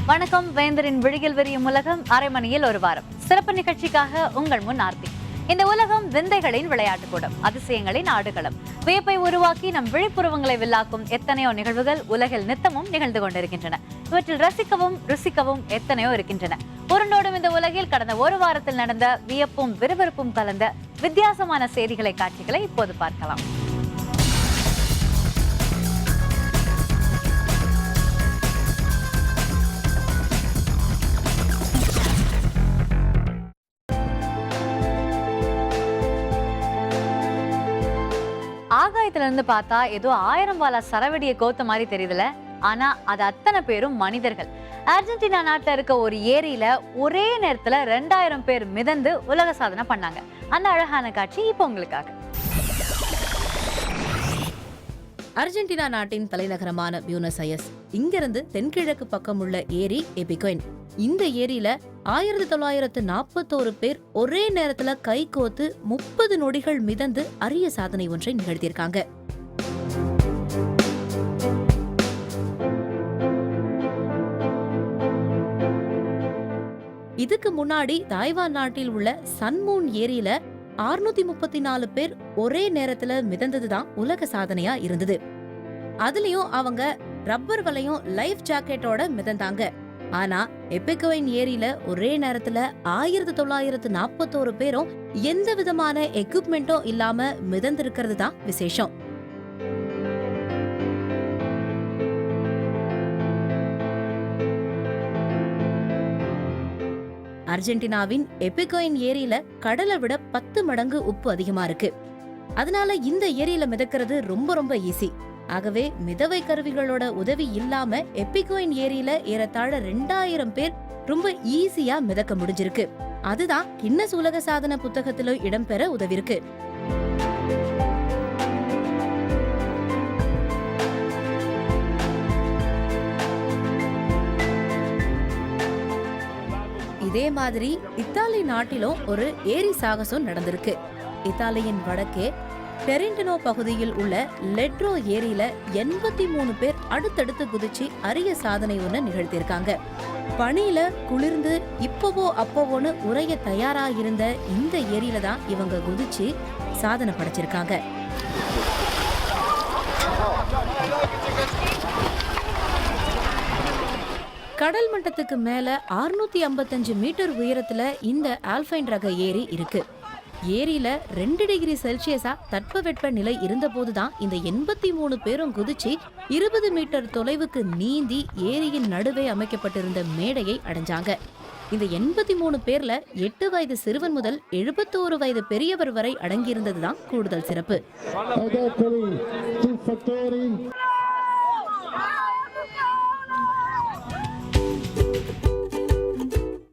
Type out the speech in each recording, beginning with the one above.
வணக்கம். வேந்தரின் விழியில் விரியும் உலகம் அரை மணியில் ஒரு வாரம் சிறப்பு நிகழ்ச்சிக்காக உங்கள் முன் ஆர்த்தி. இந்த உலகம் விந்தைகளின் விளையாட்டு கூடம், அதிசயங்களின் ஆடுகளம். வியப்பை உருவாக்கி நம் விழிப்புறவங்களை வில்லாக்கும் எத்தனையோ நிகழ்வுகள் உலகில் நித்தமும் நிகழ்ந்து கொண்டிருக்கின்றன. இவற்றில் ரசிக்கவும் ருசிக்கவும் எத்தனையோ இருக்கின்றன. உருண்டோடும் இந்த உலகில் கடந்த ஒரு வாரத்தில் நடந்த வியப்பும் விறுவிறுப்பும் கலந்த வித்தியாசமான செய்திகளை காட்சிகளை இப்போது பார்க்கலாம். ஆகாயத்துல இருந்து பார்த்தா ஏதோ 1000 வாலா சரவெடியை கோத்த மாதிரி தெரியுதுல. ஆனா அது அத்தனை பேரும் மனிதர்கள். அர்ஜென்டினா நாட்டுல இருக்க ஒரு ஏரியில ஒரே நேரத்துல 2000 பேர் மிதந்து உலக சாதனை பண்ணாங்க. அந்த அழகான காட்சி இப்ப உங்களுக்காக. அர்ஜென்டினா நாட்டின் தலைநகரமான பியூனஸ் அயர்ஸ் இங்கிருந்து தென்கிழக்கு பக்கம் உள்ள ஏரி எபிகோயின். இந்த ஏரியில 1941 பேர் ஒரே நேரத்துல கை கோத்து 30 நொடிகள் மிதந்து அரிய சாதனை ஒன்றை நிகழ்த்தியிருக்காங்க. இதுக்கு முன்னாடி தாய்வான் நாட்டில் உள்ள சன்மூன் ஏரியில 634 பேர் ஒரே நேரத்துல மிதந்ததுதான் உலக சாதனையா இருந்தது. அதுலயும் அவங்க ரப்பர் வலையும் லைஃப் ஜாக்கெட்டோட மிதந்தாங்க. ஆனா எபிகோயின் ஏரியில ஒரே நேரத்துல 1941 பேரும் எந்த விதமான எக்யூப்மெண்ட்டும் இல்லாம மிதந்திருக்கிறது தான் விசேஷம். அர்ஜென்டினாவின் எபிகோயின் ஏரியில கடலை விட 10 மடங்கு உப்பு அதிகமா இருக்கு. அதனால இந்த ஏரியில மிதக்கிறது ரொம்ப ஈஸி. ஆகவே மிதவை கருவிகளோட உதவி இல்லாம எபிகோயின் ஏரியில ஏறத்தாழ 2000 பேர் ரொம்ப ஈஸியா மிதக்க முடிஞ்சிருக்கு. அதுதான் கின்னஸ் உலக சாதனை புத்தகத்தில இடம்பெற உதவிருக்கு. இதே மாதிரி இத்தாலி நாட்டிலும் ஒரு ஏரி சாகசம் நடந்திருக்கு. இத்தாலியின் வடக்கே டெரிண்டனோ பகுதியில் உள்ள லெட்ரோ ஏரியில 83 பேர் அடுத்தடுத்து குதிச்சு அரிய சாதனை ஒண்ணு நிகழ்த்தியிருக்காங்க. பனியில குளிர்ந்து இப்பவோ அப்பவோன்னு உறைய தயாரா இருந்த இந்த ஏரியில தான் இவங்க குதிச்சு சாதனை படைச்சிருக்காங்க. கடல் மட்டத்துக்கு மேல 655 மீட்டர் உயரத்துல இந்த ஆல்பைன் ரக ஏரி இருக்கு. ஏரியில 2 டிகிரி செல்சியஸா தட்பவெட்ப நிலை இருந்த போதுதான் இந்த 83 பேரும் குதிச்சு 20 மீட்டர் தொலைவுக்கு நீந்தி ஏரியின் நடுவே அமைக்கப்பட்டிருந்த மேடையை அடைஞ்சாங்க. இந்த 83 பேர்ல 8 வயது சிறுவன் முதல் 71 வயது பெரியவர் வரை அடங்கியிருந்ததுதான் கூடுதல் சிறப்பு.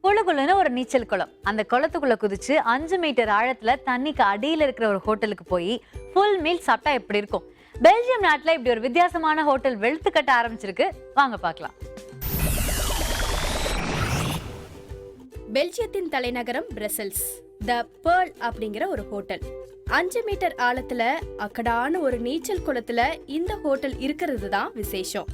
குளுகுளுன்னு ஒரு நீச்சல் குளம். அந்த குளத்துக்குள்ள குதிச்சு 5 மீட்டர் ஆழத்துல தண்ணிக்கு அடியில இருக்கிற ஒரு ஹோட்டலுக்கு போய் ஃபுல் மீல் சாப்பிட்டா எப்படி இருக்கும்? பெல்ஜியம் நாட்டுல இப்படி ஒரு வித்தியாசமான ஹோட்டல் வெளுத்து கட்ட ஆரம்பிச்சிருக்கு. வாங்க பார்க்கலாம். பெல்ஜியத்தின் தலைநகரம் பிரசல்ஸ். த பேர்ல் அப்படிங்கிற ஒரு ஹோட்டல் 5 மீட்டர் ஆழத்துல அக்கடான ஒரு நீச்சல் குளத்துல இந்த ஹோட்டல் இருக்கிறது தான் விசேஷம்.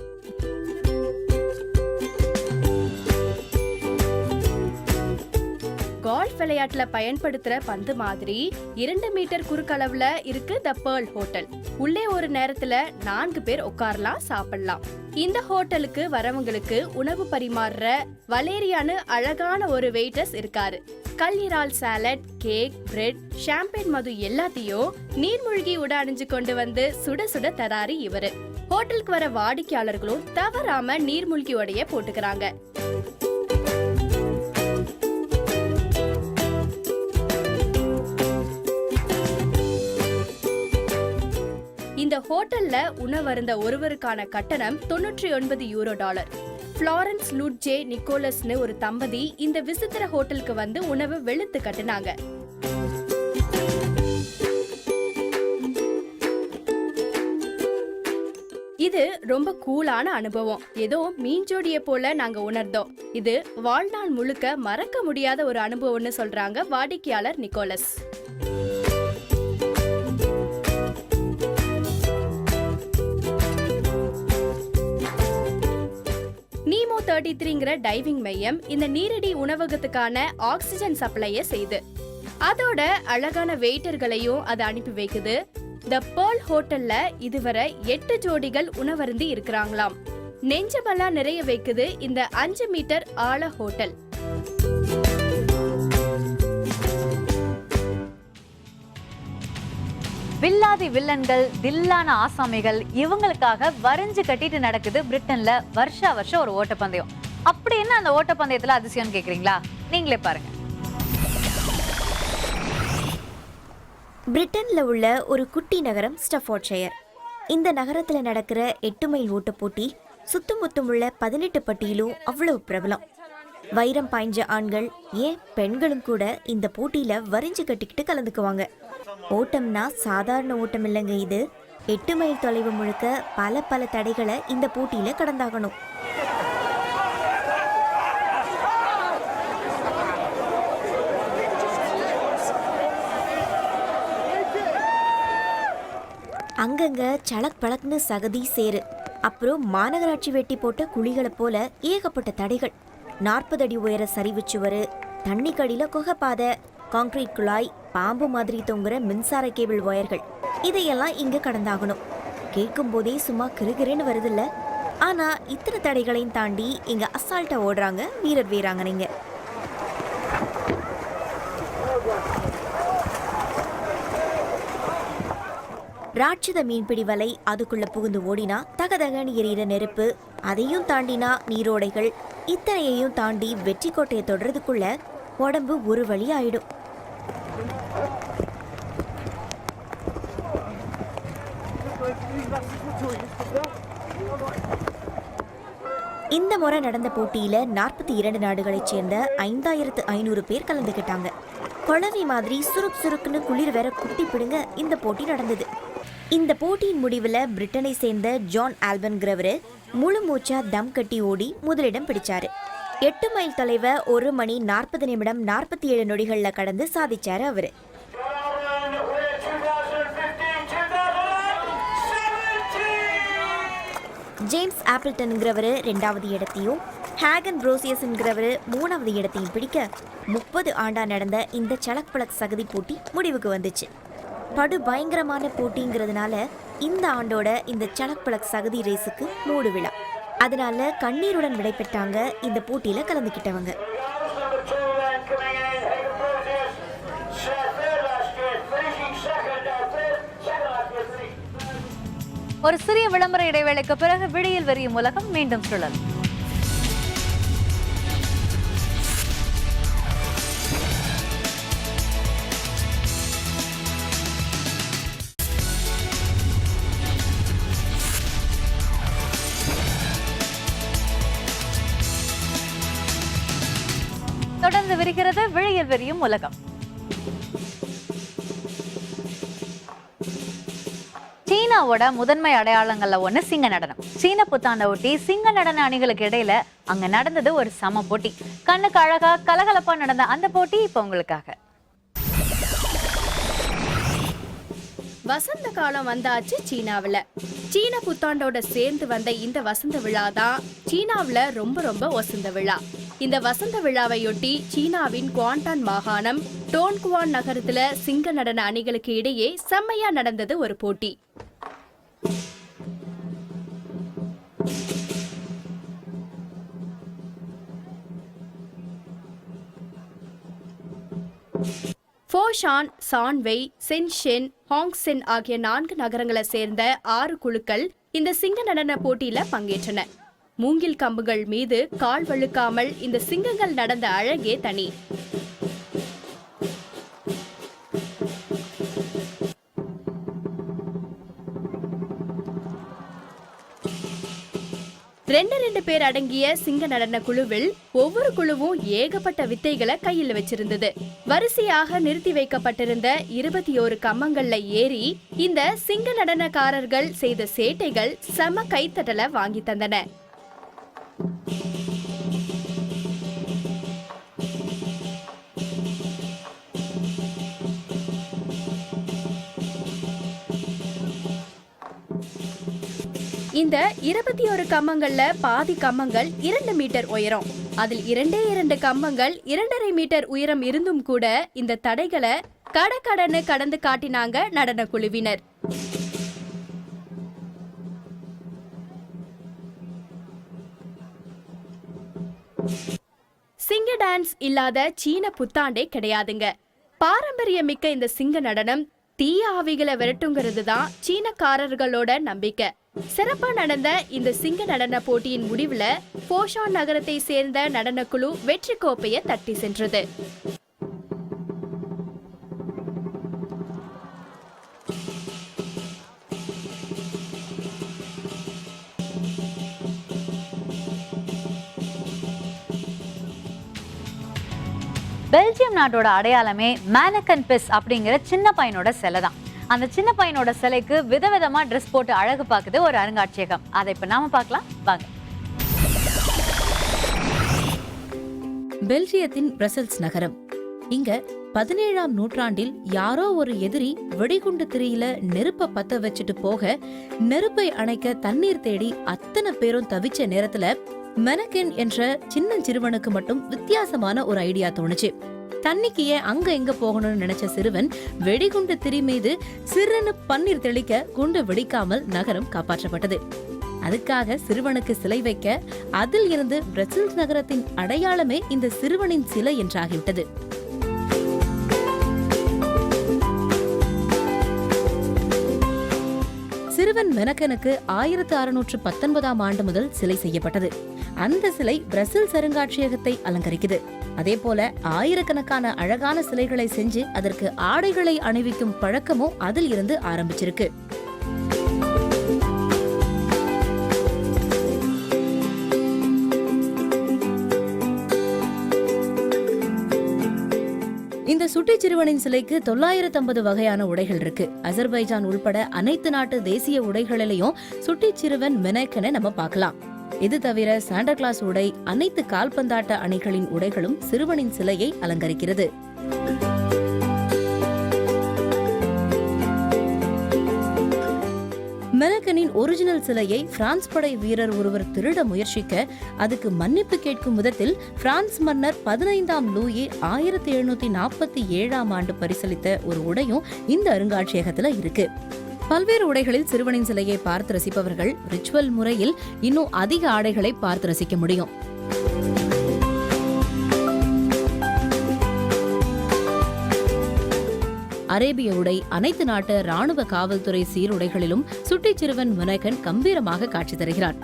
கால்ஃப் விளையாட்டுல பயன்படுத்துற பந்து மாதிரி 2 மீட்டர் குறுக்களவுல இருக்கு த பேர்ல் ஹோட்டல். உள்ளே ஒரு நேரத்துல 4 பேர் உட்காரலாம், சாப்பிடலாம். இந்த ஹோட்டலுக்கு வரவங்களுக்கு உணவு பரிமாறுற வலேரியான்னு அழகான ஒரு வெயிட்டர்ஸ் இருக்காரு. கல்லீரால் சாலட், கேக், பிரெட், ஷாம்பெயின் மது எல்லாத்தையும் நீர்மூழ்கி உட அணிஞ்சு கொண்டு வந்து சுட சுட தராரு இவரு. ஹோட்டலுக்கு வர வாடிக்கையாளர்களும் தவறாம நீர்மூழ்கி உடைய போட்டுக்கிறாங்க. இந்த ஹோட்டல்ல உணவருந்த ஒருவருக்கான கட்டணம் $99. ஃப்ளாரன்ஸ் லூட்ஜே நிக்கோலஸ்னு ஒரு தம்பதி இந்த விசித்திர ஹோட்டலுக்கு வந்து உணவு வெளுத்து கட்டுனாங்க. இது ரொம்ப கூலான அனுபவம். ஏதோ மீன்ஜோடிய போல நாங்க உணர்ந்தோம். இது வாழ்நாள் முழுக்க மறக்க முடியாத ஒரு அனுபவம்னு சொல்றாங்க வாடிக்கையாளர் நிக்கோலஸ். 33ங்கிற டைவிங் மையம் இந்த நீரடி உணவகத்துக்கான ஆக்சிஜன் சப்ளைய செய்து அதோட அழகான வெயிட்டர்களையும் அது அனுப்பி வைக்குது. த பேர்ல் ஹோட்டல்ல இதுவரை 8 ஜோடிகள் உணவருந்தி இருக்கிறாங்களாம். நெஞ்சமெல்லாம் நிறைய வைக்குது இந்த 5 மீட்டர் ஆழ ஹோட்டல். வில்லாதி வில்லன்கள், தில்லான ஆசாமிகள் இவங்களுக்காக வரைஞ்சு கட்டிட்டு நடக்குது பிரிட்டன்ல வருஷா வருஷம் ஒரு ஓட்டப்பந்தயம். அப்படி என்ன அந்த ஓட்டப்பந்தயத்துல அதிசயம் கேக்குறீங்களா? நீங்களே பாருங்க. பிரிட்டன்ல உள்ள ஒரு குட்டி நகரம் ஸ்டஃபோர்ட்ஷயர். இந்த நகரத்துல நடக்கிற 8 மைல் ஓட்ட போட்டி சுத்துமுத்தும் உள்ள 18 பட்டியிலும் அவ்வளவு பிரபலம். வைரம் பாய்ஞ்ச ஆண்கள், ஏன் பெண்களும் கூட இந்த போட்டியில வரிஞ்சு கட்டிக்கிட்டு கலந்துக்குவாங்க. ஓட்டம்னா சாதாரண ஓட்டம் இல்லைங்க இது. 8 மைல் தொலைவு முழுக்க பல தடைகளை இந்த போட்டியில கடந்தாகணும். அங்கங்க சலக் பழக்னு சகதி சேரு, அப்புறம் மாநகராட்சி வெட்டி போட்ட குழிகளை போல ஏகப்பட்ட தடைகள். 40 அடி உயர சரிவு சுவரு, தண்ணி கடியில குகைப்பாதை, கான்கிரீட் குழாய், பாம்பு மாதிரி தொங்குற மின்சார கேபிள் ஒயர்கள், இதையெல்லாம் இங்க கடந்தாகணும். கேட்கும் போதே சும்மா கிருகிருன்னு வருதில்ல. ஆனா இத்தனை தடைகளையும் தாண்டி இங்க அசால்ட்டா ஓடுறாங்க வீரர் வீராங்கனைங்க. ராட்சத மீன்பிடி வலை, அதுக்குள்ள புகுந்து ஓடினா தகதகன்னு எரியிற நெருப்பு, அதையும் தாண்டினா நீரோடைகள், இத்தனையையும் தாண்டி வெற்றி கோட்டையை தொடறதுக்குள்ள உடம்பு ஒரு வழி ஆயிடும். இந்த முறை நடந்த போட்டியில 42 நாடுகளைச் சேர்ந்த 5500 பேர் கலந்துக்கிட்டாங்க. குழவி மாதிரி சுருக்குன்னு குளிர் வேற குட்டி பிடுங்க இந்த போட்டி நடந்தது. இந்த போட்டியின் முடிவுல பிரிட்டனை சேர்ந்த ஜான் ஆல்பன்கிறவரு முழு மூச்சா தம் கட்டி ஓடி முதலிடம் பிடிச்சாரு. 8 மைல் தொலைவை 1 மணி 40 நிமிடம் 47 நொடிகள்ல கடந்து சாதிச்சாரு அவரு. ஜேம்ஸ் ஆப்பிள்டன்கிறவரு 2வது இடத்தையும், ஹேகன் புரோசியஸ்ங்கிறவரு 3வது இடத்தையும் பிடிக்க 30 ஆண்டா நடந்த இந்த சலக்பலக் சகதி போட்டி முடிவுக்கு வந்துச்சு. படு பயங்கரமான போட்டிங்கிறதுனால இந்த ஆண்டோட இந்த சலக்பலக் சகதி ரேஸுக்கு மூடு விழா. அதனால கண்ணீருடன் விடைபெற்றாங்க இந்த போட்டியில கலந்துக்கிட்டவங்க. ஒரு சிறிய விளம்பர இடைவேளைக்கு பிறகு விடியல் விரியும் உலகம் மீண்டும் சுழலும். தொடர்ந்து விரிகிறது விழியல் விரியும் உலகம். சீனாவோட முதன்மை அடையாளங்கள்ல ஒண்ணு சிங்க நடனம். சீன புத்தாண்டை ஒட்டி சிங்க நடன அணிகளுக்கு இடையில அங்க நடந்தது ஒரு சம போட்டி. கண்ணுக்கு அழகா கலகலப்பா நடந்த அந்த போட்டி இப்ப உங்களுக்காக. வசந்த காலம் வந்தாச்சு சீனாவுல. சீன புத்தாண்டோட சேர்ந்து வந்த இந்த வசந்த விழா தான் சீனாவுல ரொம்ப வசந்த விழா. இந்த வசந்த விழாவையொட்டி சீனாவின் குவாண்டான் மாகாணம் டோன்குவான் நகரத்துல சிங்க நடன அணிகளுக்கு இடையே செம்மையா நடந்தது ஒரு போட்டி. ஃபோஷான், சான்வெய், சென்ஷென், ஹாங்சென் ஆகிய 4 நகரங்களை சேர்ந்த 6 குழுக்கள் இந்த சிங்க நடன போட்டியில பங்கேற்றன. மூங்கில் கம்புகள் மீது கால் வழுக்காமல் இந்த சிங்கங்கள் நடந்த அழகே தனி. ரெண்டு பேர் அடங்கிய சிங்க நடன குழுவில் ஒவ்வொரு குழுவும் ஏகப்பட்ட வித்தைகளை கையில் வச்சிருந்தது. வரிசையாக நிறுத்தி வைக்கப்பட்டிருந்த 21 கம்பங்கள்ல ஏறி இந்த சிங்க நடனக்காரர்கள் செய்த சேட்டைகள் செம கைத்தட்டல வாங்கி தந்தன. இந்த 21 கம்பங்கள்ல பாதி கம்பங்கள் 2 மீட்டர் உயரம். அதில் 2 கம்பங்கள் 2.5 மீட்டர் உயரம் இருந்தும் கூட இந்த தடைகளை கடன்னு கடந்து காட்டினாங்க நடன குழுவினர். சிங்க டான்ஸ் இல்லாத சீன புத்தாண்டே கிடையாதுங்க. பாரம்பரியமிக்க இந்த சிங்க நடனம் தீய ஆவிகளை விரட்டுங்கிறது தான் சீனக்காரர்களோட நம்பிக்கை. சிறப்பா நடந்த இந்த சிங்க நடன போட்டியின் முடிவுல போஷான் நகரத்தை சேர்ந்த நடனக்குழு வெற்றி கோப்பையை தட்டி சென்றது. பெல்ஜியம் நாட்டோட அடையாளமே மேனக்கன் பிஸ் அப்படிங்கிற சின்ன பையனோட சிலை தான். அந்த சின்ன பையனோட சிலைக்கு விதவிதமா ட்ரெஸ் போட்டு அழகு பார்க்குது ஒரு அருங்காட்சியகம். அதை இப்ப நாம பார்க்கலாம் வாங்க. பெல்ஜியத்தின் பிரசல்ஸ் நகரம். இங்க 17ஆம் நூற்றாண்டில் யாரோ ஒரு எதிரி வெடிகுண்டு திரியில நெருப்ப பத்த வச்சுட்டு போக நெருப்பை அணைக்க தண்ணீர் தேடி அத்தனை பேரும் தவிச்ச நேரத்துல மெனக்கென் என்ற சின்ன சிறுவனுக்கு மட்டும் வித்தியாசமான ஒரு ஐடியா தோணுச்சு. தண்ணிக்கு ஏன் அங்க எங்க போகணும்னு நினைச்ச சிறுவன் வெடிகுண்டு திரி மீது சிறுன்னு பன்னீர் தெளிக்க குண்டு வெடிக்காமல் நகரம் காப்பாற்றப்பட்டது. அதுக்காக சிறுவனுக்கு சிலை வைக்க அதில் இருந்து பிரசல்ஸ் நகரத்தின் அடையாளமே இந்த சிறுவனின் சிலை என்றாகிவிட்டது. சிறுவன் மெனக்கனுக்கு 1619ஆம் ஆண்டு முதல் சிலை செய்யப்பட்டது. அந்த சிலை பிரசல்ஸ் அருங்காட்சியகத்தை அலங்கரிக்குது. அதே போல ஆயிரக்கணக்கான அழகான சிலைகளை செஞ்சு அதற்கு ஆடைகளை அணிவிக்கும் பழக்கமும் அதில் இருந்து ஆரம்பிச்சிருக்கு. இந்த சுட்டி சிறுவனின் சிலைக்கு 950 வகையான உடைகள் இருக்கு. அசர்பைஜான் உள்பட அனைத்து நாட்டு தேசிய உடைகளிலையும் சுட்டி சிறுவன் மெனக்கனை நம்ம பார்க்கலாம். இது தவிர சாண்டா கிளாஸ் உடை, அனைத்து கால்பந்தாட்ட அணிகளின் உடைகளும் சிறுவனின் சிலையை அலங்கரிக்கிறது. மெனக்கனின் ஒரிஜினல் சிலையை பிரான்ஸ் படை வீரர் ஒருவர் திருட முயற்சிக்க அதுக்கு மன்னிப்பு கேட்கும் விதத்தில் பிரான்ஸ் மன்னர் 15ஆம் லூயி 1747ஆம் ஆண்டு பரிசளித்த ஒரு உடையும் இந்த அருங்காட்சியகத்துல இருக்கு. பல்வேறு உடைகளில் சிறுவனின் சிலையை பார்த்து ரசிப்பவர்கள் ரிச்சுவல் முறையில் இன்னும் அதிக ஆடைகளை பார்த்து ரசிக்க முடியும். அரேபிய உடை, அனைத்து நாட்டு ராணுவ காவல்துறை சீருடைகளிலும் சுட்டி சிறுவன் மெனக்கன் கம்பீரமாக காட்சி தருகிறார்.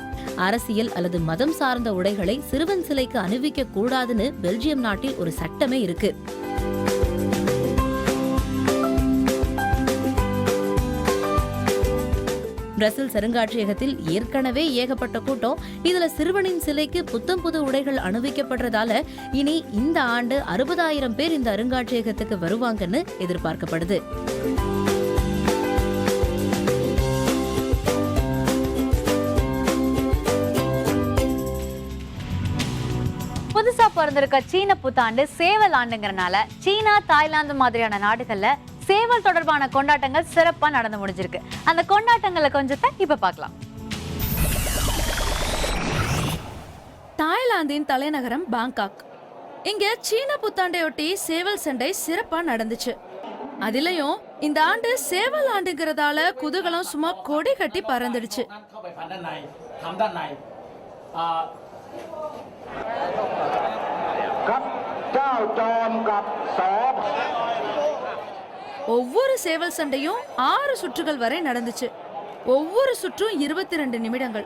அரசியல் அல்லது மதம் சார்ந்த உடைகளை சிறுவன் சிலைக்கு அணிவிக்க கூடாதுன்னு பெல்ஜியம் நாட்டில் ஒரு சட்டமே இருக்கு. பிரசல்ஸ் அருங்காட்சியகத்தில் ஏற்கனவே ஏகப்பட்ட கூட்டம். இதுல சிறுவனின் சிலைக்கு புத்தம் புது உடைகள் அணிவிக்கப்படுறதால இனி இந்த ஆண்டு 60,000 பேர் இந்த அருங்காட்சியகத்துக்கு வருவாங்கன்னு எதிர்பார்க்கப்படுது. புதுசா பிறந்திருக்க சீன புத்தாண்டு சேவல் ஆண்டுங்கிறனால சீனா, தாய்லாந்து மாதிரியான நாடுகள்ல சேவல் தொடர்பான கொண்டாட்டங்கள் சிறப்பா நடந்து முடிஞ்சிருக்கு. அந்த கொண்டாட்டங்களை கொஞ்சத்தை இப்ப பார்க்கலாம். தாய்லாந்தின் தலைநகரம் பாங்காக். இங்க சீன புத்தாண்டையொட்டி சேவல் சண்டை சிறப்பா நடந்துச்சு. அதிலையும் இந்த ஆண்டு சேவல் ஆண்டுங்கிறதால குதூகலம் சும்மா கொடி கட்டி பறந்துடுச்சு. ஒவ்வொரு சேவல் சண்டையும் 6 சுற்றுகள் வரை நடந்துச்சு. ஒவ்வொரு சுற்றும் 22 நிமிடங்கள்.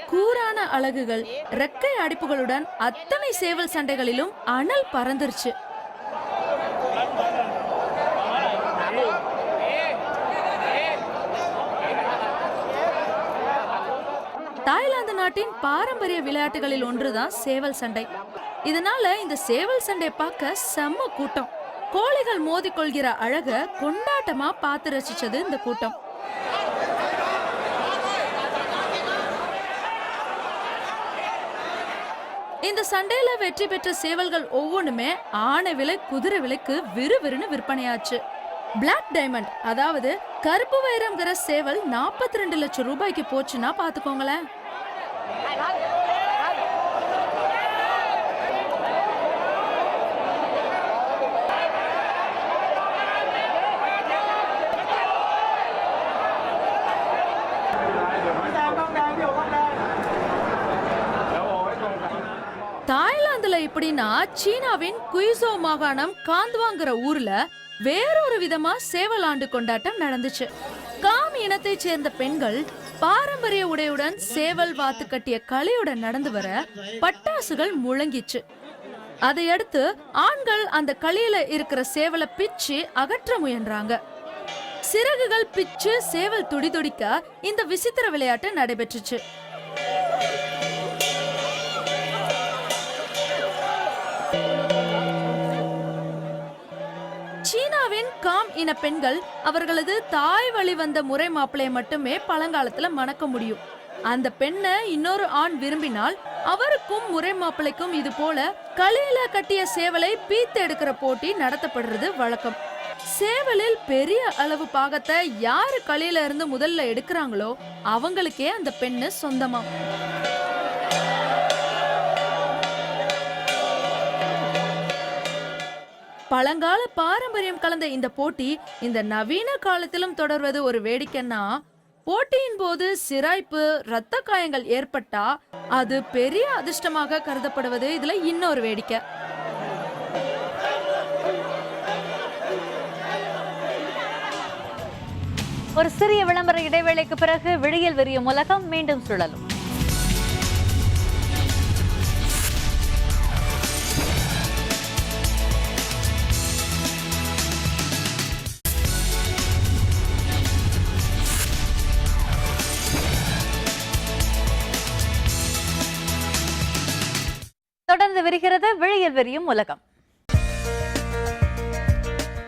கூரான அலகுகள், ரெக்கை அடிப்புகளுடன் அத்தனை சேவல் சண்டைகளிலும் அனல் பறந்துருச்சு. தாய்லாந்து நாட்டின் பாரம்பரிய விளையாட்டுகளில் ஒன்றுதான் சேவல் சண்டை. இதனால இந்த சேவல் சண்டை பார்க்க செம்ம கூட்டம். கோழிகள் மோதிக்கொள்கிற அழக கொண்டாட்டமா பார்த்து ரசிச்சது இந்த கூட்டம். இந்த சண்டையில வெற்றி பெற்ற சேவல்கள் ஒவ்வொன்றுமே ஆனை விலை, குதிரை விலைக்கு விறுவிறுன்னு விற்பனையாச்சு. பிளாக் டைமண்ட், அதாவது கருப்பு வைரம்ங்கிற சேவல் 42 லட்சம் ரூபாய்க்கு போச்சுன்னா பாத்துக்கோங்களேன். தாய்லாந்துல இப்படின்னா சீனாவின் குயிசோ மாகாணம் காந்த்வாங்கிற ஊர்ல வேறொரு விதமா சேவல் ஆண்டு கொண்டாட்டம் நடந்துச்சு. காம் இனத்தைச் சேர்ந்த பெண்கள் பாரம்பரிய உடையுடன் சேவல் வாத்து கட்டிய கலையுடன் நடந்து வர பட்டாசுகள் முழங்கிச்சு. அதையடுத்து ஆண்கள் அந்த களியில இருக்கிற சேவலை பிச்சு அகற்ற முயன்றாங்க. சிறகுகள் பிச்சு சேவல் துடிதுடிக்க இந்த விசித்திர விளையாட்டு நடைபெற்றுச்சு. சீனாவின் காம் இன பெண்கள் அவர்களது தாய் வழி வந்த முறை மாப்பிளைய மட்டுமே பழங்காலத்துல மணக்க முடியும். அந்த பெண்ணை இன்னொரு ஆண் விரும்பினால் அவருக்கும் முறை மாப்பிளைக்கும் இது போல களியில கட்டிய சேவலை பீத்து எடுக்கிற போட்டி நடத்தப்படுறது வழக்கம். சேவலில் பெரிய அளவு பாகத்தை யாரு களியில இருந்து முதல்ல எடுக்கிறாங்களோ அவங்களுக்கே அந்த பெண்ணு சொந்தமா. பழங்கால பாரம்பரியம் கலந்த இந்த போட்டி இந்த நவீன காலத்திலும் தொடர்வது ஒரு வேடிக்கைன்னா, போட்டியின் போது சிராய்ப்பு, இரத்த காயங்கள் ஏற்பட்டா அது பெரிய அதிர்ஷ்டமாக கருதப்படுவது இதுல இன்னொரு வேடிக்கை. ஒரு சிறிய விளம்பர இடைவேளைக்கு பிறகு விழியில் விரியும் உலகம் மீண்டும் சுழலும். தொடர்ந்து விரிகிறது விழியில் விரியும் உலகம்.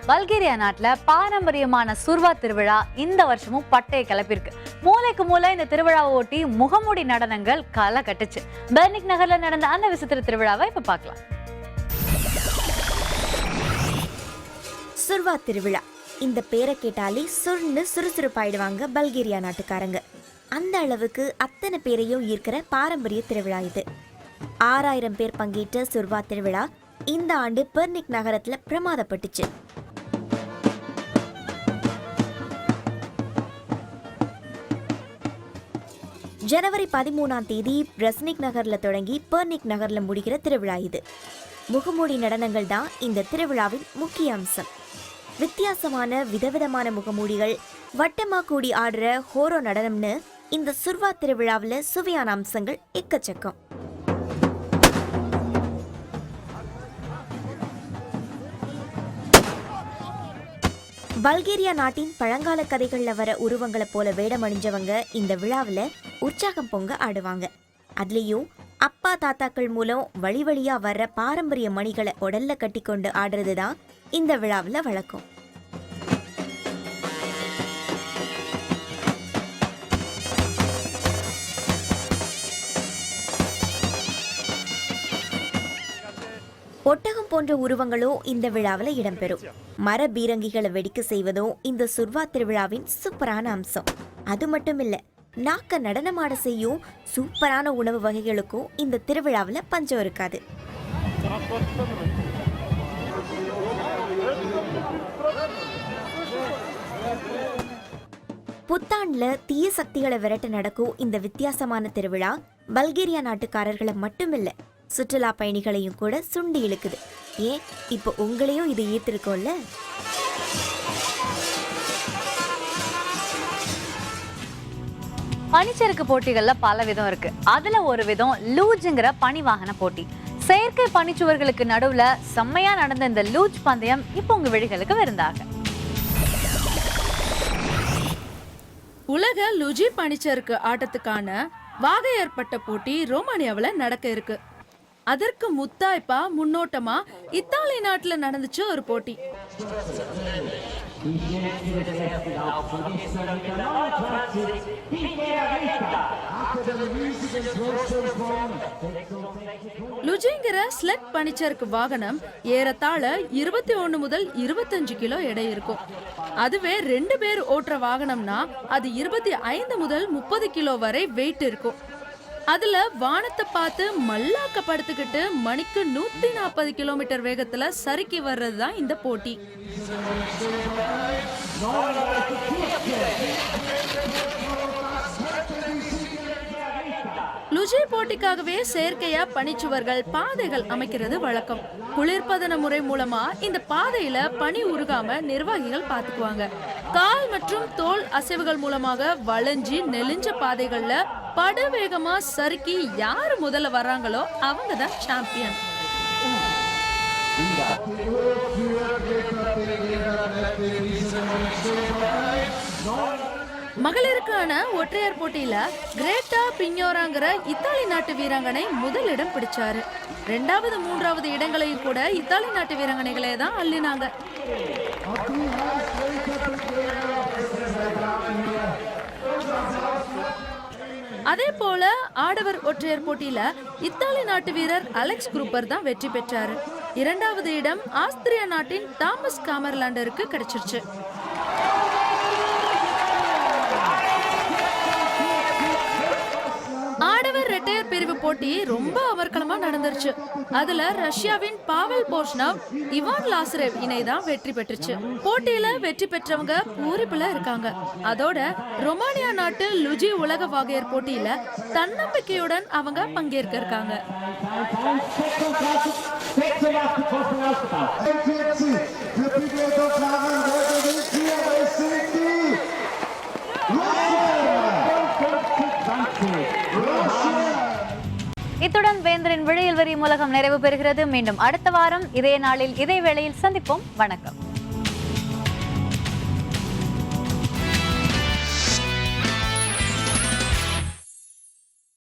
பல்கேரியா நாட்டுல பாரம்பரியமான சுர்வா திருவிழா இந்த வருஷமும் பட்டைய கிளப்பிருக்கு. மூலைக்கு மூலை இந்த திருவிழாவை ஒட்டி முகமூடி நடனங்கள் களை கட்டுச்சு. பெர்னிக் நகர்ல நடந்த அந்த விசித்திர திருவிழாவை இப்ப பார்க்கலாம். சுர்வா திருவிழா, இந்த பேரை கேட்டாலே சுர்னு சுறுசுறுப்பாயிடுவாங்க பல்கேரியா நாட்டுக்காரங்க. அந்த அளவுக்கு அத்தனை பேரையும் ஈர்க்கிற பாரம்பரிய திருவிழா இது. 6000 பேர் பங்கேற்ற சுர்வா திருவிழா இந்த ஆண்டு பெர்னிக் நகரத்துல பிரமாதப்பட்டுச்சு. ஜனவரி 13ஆம் தேதி பிரஸ்னிக் நகர்ல தொடங்கி பெர்னிக் நகர்ல முடிகிற திருவிழா இது. முகமூடி நடனங்கள் தான் இந்த திருவிழாவின் முக்கிய அம்சம். வித்தியாசமான விதவிதமான முகமூடிகள், வட்டமா கூடி ஆடுற ஹோரோ நடனம்னு இந்த சுர்வா திருவிழாவில் சுவையான அம்சங்கள் எக்கச்சக்கம். பல்கேரியா நாட்டின் பழங்கால கதைகள்ல வர உருவங்களை போல வேடம் அணிஞ்சவங்க இந்த விழாவில் உற்சாகம் பொங்க ஆடுவாங்க. அதுலேயும் அப்பா தாத்தாக்கள் மூலம் வழி வழியா வர்ற பாரம்பரிய மணிகளை உடல்ல கட்டி கொண்டு ஆடுறது தான் இந்த விழாவில் வழக்கம். ஒட்டகம் போன்ற உருவங்களும் இந்த விழாவில் இடம்பெறும். மர பீரங்கிகளை வெடிக்க செய்வதும் இந்த சுர்வா திருவிழாவின் சூப்பரான அம்சம். அது மட்டும் இல்ல, நாக்க நடனமாட செய்யும் சூப்பரான உணவு வகைகளுக்கும் இந்த திருவிழாவில் பஞ்சம் இருக்காது. புத்தாண்டுல தீய சக்திகளை விரட்ட நடக்கும் இந்த வித்தியாசமான திருவிழா பல்கேரியா நாட்டுக்காரர்களை மட்டுமில்ல, சுற்றுலா பயணிகளையும் கூட சுண்டி இழுக்குது. ஏன், இப்போ உங்களையும் இது ஈர்த்திருக்கோம்ல. பனிச்சறுக்கு போட்டிகள்ல பல விதம் இருக்கு. அதுல ஒரு விதம் லூஜ்ங்கிற பனி வாகன போட்டி. செயற்கை பனிச்சுவர்களுக்கு நடுவுல செம்மையா நடந்த இந்த லூஜ் பந்தயம் இப்போ உங்க விழிகளுக்கு விருந்தாக. உலக லுஜி பனிச்சறுக்கு ஆட்டத்துக்கான வாகை ஏற்பட்ட போட்டி ரோமானியாவுல நடக்க இருக்கு. அதற்கு முத்தாய்ப்பா முன்னோட்டமா இத்தாலி நாட்டுல நடந்துச்சு ஒரு போட்டி. லுஜிங்கிற ஸ்லெட் பனிச்சறுக்கு வாகனம் ஏறத்தாழ 21 முதல் 25 கிலோ எடை இருக்கும். அதுவே 2 பேர் ஓட்டுற வாகனம்னா அது 25 முதல் 30 கிலோ வரை வெயிட் இருக்கும். அதுல வானத்தை பார்த்து மல்லாக்க படுத்துக்கிட்டு மணிக்கு 140 கிலோமீட்டர் வேகத்துல சறுக்கி வர்றதுதான் இந்த போட்டி. லுஜி போட்டிக்காகவே செயற்கையா பனிச்சுவர்கள் பாதைகள் அமைக்கிறது வழக்கம். குளிர்பதன முறை மூலமா இந்த பாதையில பனி உருகாம நிர்வாகிகள் பாத்துக்குவாங்க. கால் மற்றும் தோல் அசைவுகள் மூலமாக வளைஞ்சி நெளிஞ்ச பாதைகள்ல படுவேகமா சறுக்கி யாரு முதல்ல வர்றாங்களோ அவங்க தான் சாம்பியன். மகளிருக்கான ஒற்றையர் போட்டியில கிரேட்டா பிஞ்ஞோராங்கிற இத்தாலி நாட்டு வீராங்கனை முதலிடம் பிடிச்சாரு. 2வது 3வது இடங்களையும் கூட இத்தாலி நாட்டு வீராங்கனைகளே தான் அள்ளினாங்க. அதே போல ஆடவர் ஒற்றையர் போட்டியில இத்தாலி நாட்டு வீரர் அலெக்ஸ் குரூப்பர் தான் வெற்றி பெற்றாரு. 2வது இடம் ஆஸ்திரியா நாட்டின் தாமஸ் காமர்லாண்டருக்கு கிடைச்சிருச்சு. ஆடவர் இரட்டையர் பிரிவு போட்டி ரொம்ப அமர்க்களமா நடந்துருச்சு. அதுல ரஷ்யாவின் பாவல் போஷ்னவ் இவான் லாசரேவ் இணை தான் வெற்றி பெற்றுச்சு. போட்டியில வெற்றி பெற்றவங்க பூரிப்புல இருக்காங்க. அதோட ரொமானியா நாட்டு லுஜி உலக வாகையர் போட்டியில தன்னம்பிக்கையுடன் அவங்க பங்கேற்க இருக்காங்க. இத்துடன் வேந்தரின் விழியில் வரியும் உலகம் நிறைவு பெறுகிறது. மீண்டும் அடுத்த வாரம் இதே நாளில் இதே வேளையில் சந்திப்போம். வணக்கம்.